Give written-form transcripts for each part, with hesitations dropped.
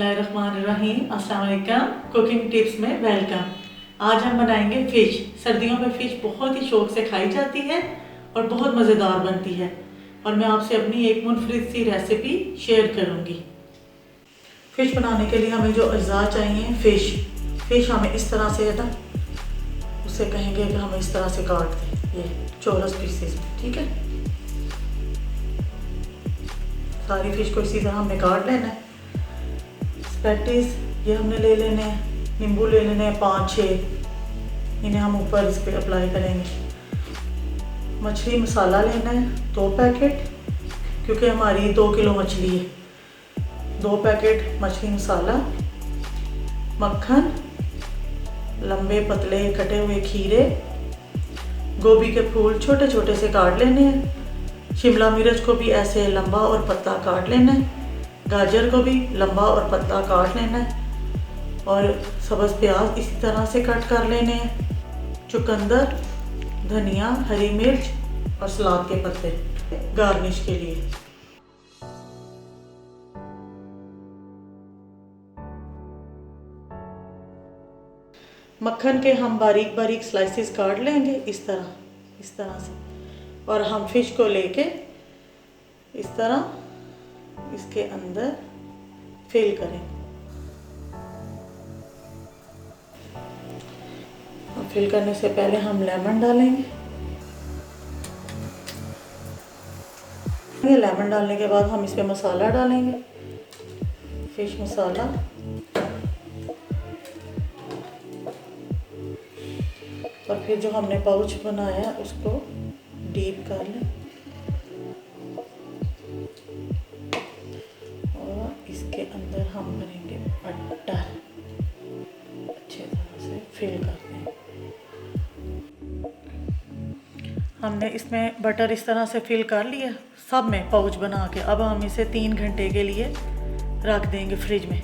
बिस्मिल्लाहिर्रहमानिर्रहीम। अस्सलाम वालेकुम। कुकिंग टिप्स में वेलकम। आज हम बनाएंगे फ़िश। सर्दियों में फ़िश बहुत ही शौक से खाई जाती है और बहुत मज़ेदार बनती है और मैं आपसे अपनी एक मुनफरिद सी रेसिपी शेयर करूंगी। फ़िश बनाने के लिए हमें जो अज्जा चाहिए, फ़िश हमें इस तरह से है ना, उससे कहेंगे कि हमें इस तरह से काट दें, ये चौरस पीसेस में, ठीक है। सारी फ़िश को इसी तरह हमने काट लेना है। स्पैटिस ये हमने ले लेने हैं, नींबू ले लेने हैं 5-6, इन्हें हम ऊपर इस पर अप्लाई करेंगे। मछली मसाला लेना है 2 पैकेट, क्योंकि हमारी 2 किलो मछली है। 2 पैकेट मछली मसाला, मक्खन, लंबे पतले कटे हुए खीरे, गोभी के फूल छोटे छोटे से काट लेने हैं। शिमला मिर्च को भी ऐसे लंबा और पतला काट लेना है। गाजर को भी लंबा और पतला काट लेना है और सब्ज़ प्याज इसी तरह से कट कर लेने हैं। चुकंदर, धनिया, हरी मिर्च और सलाद के पत्ते गार्निश के लिए। मक्खन के हम बारीक बारीक स्लाइसेस काट लेंगे इस तरह से, और हम फ़िश को लेके इस तरह इसके अंदर फिल करें। फिल करने से पहले हम लेमन डालेंगे। लेमन डालने के बाद हम इसमें मसाला डालेंगे, फिश मसाला, और फिर जो हमने पाउच बनाया है उसको डीप कर लें और इसके अंदर हम भरेंगे बटर, अच्छे तरह से फिल कर दें। हमने इसमें बटर इस तरह से फिल कर लिया सब में पाउच बना के। अब हम इसे 3 घंटे के लिए रख देंगे फ्रिज में,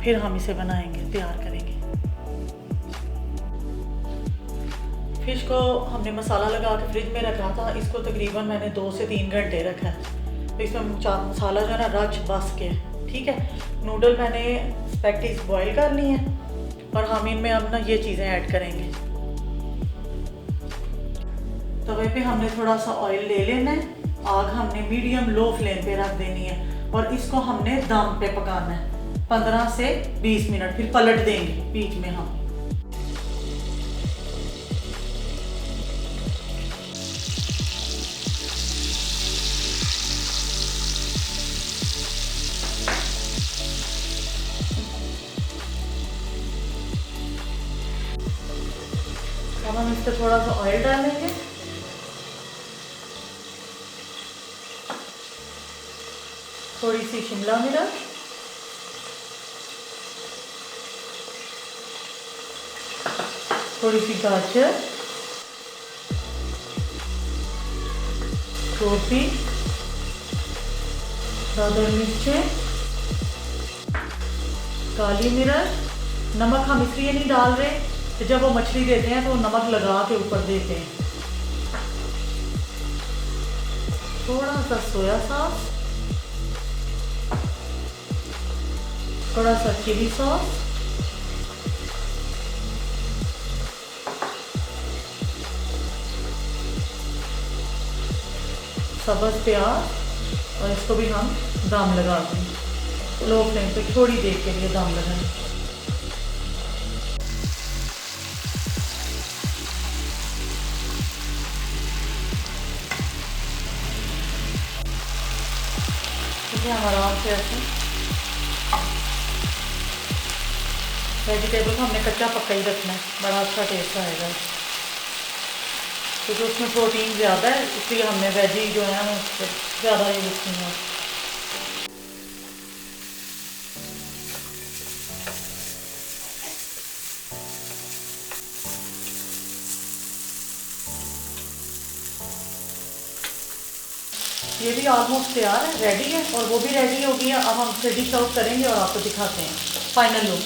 फिर हम इसे बनाएंगे, तैयार करेंगे। फ़िश को हमने मसाला लगा के फ्रिज में रखा था, इसको तकरीबन मैंने 2 से 3 घंटे रखा है। तो इसमें मसाला जो है ना रच बस के, ठीक है। नूडल मैंने स्पैटिस बॉईल कर ली हैं और हम इनमें अब ना ये चीज़ें ऐड करेंगे। तवे पे हमने थोड़ा सा ऑयल ले लेना है, आग हमने मीडियम लो फ्लेम पे रख देनी है और इसको हमने दम पे पकाना है 15 से 20 मिनट, फिर पलट देंगे बीच में हम। अब हम इस पर थोड़ा सा ऑयल डालेंगे, थोड़ी सी शिमला मिर्च, थोड़ी सी गाजर, गोभी, दादर मिर्चें, काली मिर्च। नमक हम इसलिए नहीं डाल रहे कि जब वो मछली देते हैं तो नमक लगा के ऊपर देते हैं। थोड़ा सा सोया सॉस, थोड़ा सा चिली सॉस, सब्ज़ प्याज, और इसको भी हम दम लगा दें लो फ्लेम पे थोड़ी देर के लिए दम लगाएं। हमारा आराम से ऐसे वेजिटेबल को हमने कच्चा पक्का ही रखना है, बड़ा अच्छा टेस्ट आएगा क्योंकि उसमें प्रोटीन ज़्यादा है, इसलिए हमने वेजी जो है ना ज़्यादा यूज़ की है। ये भी ऑलमोस्ट तैयार है, रेडी है, और वो भी रेडी हो गई है। अब हम इसे डिश आउट करेंगे और आपको दिखाते हैं फाइनल लुक।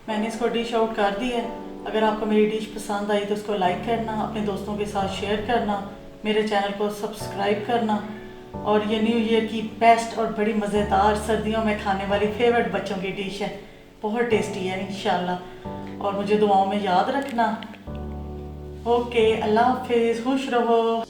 मैंने इसको डिश आउट कर दिया है। अगर आपको मेरी डिश पसंद आई तो उसको लाइक करना, अपने दोस्तों के साथ शेयर करना, मेरे चैनल को सब्सक्राइब करना और ये न्यू ईयर की बेस्ट और बड़ी मज़ेदार सर्दियों में खाने वाली फेवरेट बच्चों की डिश है। बहुत टेस्टी है इंशाल्लाह, और मुझे दुआओं में याद रखना। ओके, अल्लाह हाफिज़, खुश रहो।